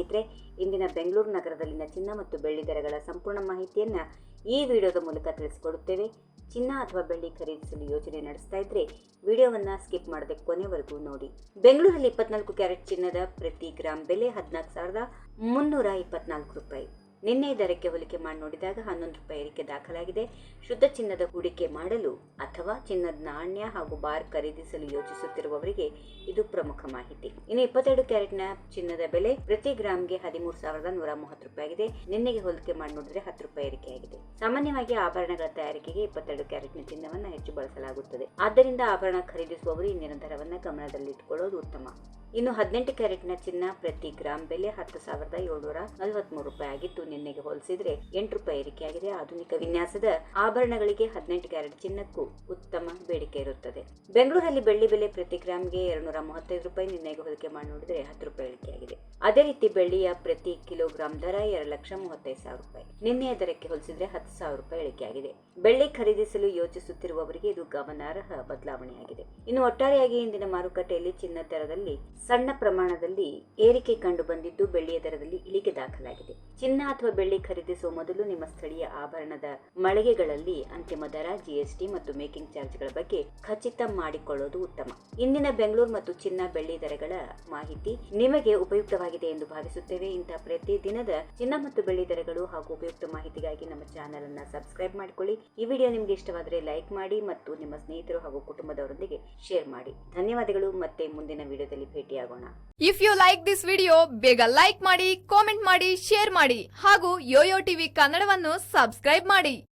ಸ್ನೇಹಿತರೆ, ಇಂದಿನ ಬೆಂಗಳೂರು ನಗರದಲ್ಲಿನ ಚಿನ್ನ ಮತ್ತು ಬೆಳ್ಳಿ ದರಗಳ ಸಂಪೂರ್ಣ ಮಾಹಿತಿಯನ್ನ ಈ ವಿಡಿಯೋದ ಮೂಲಕ ತಿಳಿಸಿಕೊಡುತ್ತೇವೆ. ಚಿನ್ನ ಅಥವಾ ಬೆಳ್ಳಿ ಖರೀದಿಸಲು ಯೋಜನೆ ನಡೆಸ್ತಾ ಇದ್ರೆ ವಿಡಿಯೋವನ್ನ ಸ್ಕಿಪ್ ಮಾಡದೆ ಕೊನೆವರೆಗೂ ನೋಡಿ. ಬೆಂಗಳೂರಲ್ಲಿ 24 ಕ್ಯಾರೆಟ್ ಚಿನ್ನದ ಪ್ರತಿ ಗ್ರಾಮ್ ಬೆಲೆ 14,324 ರೂಪಾಯಿ. ನಿನ್ನೆ ದರಕ್ಕೆ ಹೋಲಿಕೆ ಮಾಡಿ ನೋಡಿದಾಗ 11 ರೂಪಾಯಿ ಏರಿಕೆ ದಾಖಲಾಗಿದೆ. ಶುದ್ಧ ಚಿನ್ನದ ಹೂಡಿಕೆ ಮಾಡಲು ಅಥವಾ ಚಿನ್ನದ ನಾಣ್ಯ ಹಾಗೂ ಬಾರ್ ಖರೀದಿಸಲು ಯೋಚಿಸುತ್ತಿರುವವರಿಗೆ ಇದು ಪ್ರಮುಖ ಮಾಹಿತಿ. ಇನ್ನು 22 ಕ್ಯಾರೆಟ್ನ ಚಿನ್ನದ ಬೆಲೆ ಪ್ರತಿ ಗ್ರಾಮ್ಗೆ 13,130 ರೂಪಾಯಿ ಆಗಿದೆ. ನಿನ್ನೆಗೆ ಹೋಲಿಕೆ ಮಾಡಿ ನೋಡಿದ್ರೆ 10 ರೂಪಾಯಿ ಏರಿಕೆಯಾಗಿದೆ. ಸಾಮಾನ್ಯವಾಗಿ ಆಭರಣಗಳ ತಯಾರಿಕೆಗೆ 22 ಕ್ಯಾರೆಟ್ನ ಚಿನ್ನವನ್ನು ಹೆಚ್ಚು ಬಳಸಲಾಗುತ್ತದೆ. ಆದ್ದರಿಂದ ಆಭರಣ ಖರೀದಿಸುವವರು ಇಂದಿನ ದರವನ್ನು ಗಮನದಲ್ಲಿಟ್ಟುಕೊಳ್ಳೋದು ಉತ್ತಮ. ಇನ್ನು 18 ಕ್ಯಾರೆಟ್ನ ಚಿನ್ನ ಪ್ರತಿ ಗ್ರಾಮ್ ಬೆಲೆ 10,743 ರೂಪಾಯಿ ಆಗಿದ್ದು ನಿನ್ನೆಗೆ ಹೋಲಿಸಿದ್ರೆ 8 ರೂಪಾಯಿ ಏರಿಕೆಯಾಗಿದೆ. ಆಧುನಿಕ ವಿನ್ಯಾಸದ ಆಭರಣಗಳಿಗೆ 18 ಕ್ಯಾರೆಟ್ ಚಿನ್ನಕ್ಕೂ ಉತ್ತಮ ಬೇಡಿಕೆ ಇರುತ್ತದೆ. ಬೆಂಗಳೂರಲ್ಲಿ ಬೆಳ್ಳಿ ಬೆಲೆ ಪ್ರತಿ ಗ್ರಾಮ್ಗೆ 235 ರೂಪಾಯಿ. ನಿನ್ನೆಗೆ ಹೋಲಿಕೆ ಮಾಡಿ ನೋಡಿದ್ರೆ 10 ರೂಪಾಯಿ ಇಳಿಕೆಯಾಗಿದೆ. ಅದೇ ರೀತಿ ಬೆಳ್ಳಿಯ ಪ್ರತಿ ಕಿಲೋಗ್ರಾಂ ದರ 2,35,000 ರೂಪಾಯಿ. ನಿನ್ನೆಯ ದರಕ್ಕೆ ಹೋಲಿಸಿದ್ರೆ 10,000 ರೂಪಾಯಿ ಇಳಿಕೆಯಾಗಿದೆ. ಬೆಳ್ಳಿ ಖರೀದಿಸಲು ಯೋಚಿಸುತ್ತಿರುವವರಿಗೆ ಇದು ಗಮನಾರ್ಹ ಬದಲಾವಣೆಯಾಗಿದೆ. ಇನ್ನು ಒಟ್ಟಾರೆಯಾಗಿ ಇಂದಿನ ಮಾರುಕಟ್ಟೆಯಲ್ಲಿ ಚಿನ್ನದ ದರದಲ್ಲಿ ಸಣ್ಣ ಪ್ರಮಾಣದಲ್ಲಿ ಏರಿಕೆ ಕಂಡು ಬಂದಿದ್ದು ಬೆಳ್ಳಿಯ ದರದಲ್ಲಿ ಇಳಿಕೆ ದಾಖಲಾಗಿದೆ. ಚಿನ್ನ ಅಥವಾ ಬೆಳ್ಳಿ ಖರೀದಿಸುವ ಮೊದಲು ನಿಮ್ಮ ಸ್ಥಳೀಯ ಆಭರಣದ ಮಳಿಗೆಗಳಲ್ಲಿ ಅಂತಿಮ ದರ, ಜಿಎಸ್ಟಿ ಮತ್ತು ಮೇಕಿಂಗ್ ಚಾರ್ಜ್ಗಳ ಬಗ್ಗೆ ಖಚಿತ ಮಾಡಿಕೊಳ್ಳುವುದು ಉತ್ತಮ. ಇಂದಿನ ಬೆಂಗಳೂರು ಮತ್ತು ಚಿನ್ನ ಬೆಳ್ಳಿ ದರಗಳ ಮಾಹಿತಿ ನಿಮಗೆ ಉಪಯುಕ್ತವಾಗಿದೆ ಎಂದು ಭಾವಿಸುತ್ತೇವೆ. ಇಂತಹ ಪ್ರತಿ ದಿನದ ಚಿನ್ನ ಮತ್ತು ಬೆಳ್ಳಿ ದರಗಳು ಹಾಗೂ ಉಪಯುಕ್ತ ಮಾಹಿತಿಗಾಗಿ ನಮ್ಮ ಚಾನೆಲ್ ಅನ್ನು ಸಬ್ಸ್ಕ್ರೈಬ್ ಮಾಡಿಕೊಳ್ಳಿ. ಈ ವಿಡಿಯೋ ನಿಮಗೆ ಇಷ್ಟವಾದರೆ ಲೈಕ್ ಮಾಡಿ ಮತ್ತು ನಿಮ್ಮ ಸ್ನೇಹಿತರು ಹಾಗೂ ಕುಟುಂಬದವರೊಂದಿಗೆ ಶೇರ್ ಮಾಡಿ. ಧನ್ಯವಾದಗಳು. ಮತ್ತೆ ಮುಂದಿನ ವಿಡಿಯೋದಲ್ಲಿ ಭೇಟಿಯಾಗೋಣ. If you like this video, ಬೇಗ ಲೈಕ್ ಮಾಡಿ, ಕಾಮೆಂಟ್ ಮಾಡಿ, ಶೇರ್ ಮಾಡಿ ಹಾಗೂ ಯೋಯೋ ಟಿವಿ ಕನ್ನಡವನ್ನು ಸಬ್ಸ್ಕ್ರೈಬ್ ಮಾಡಿ.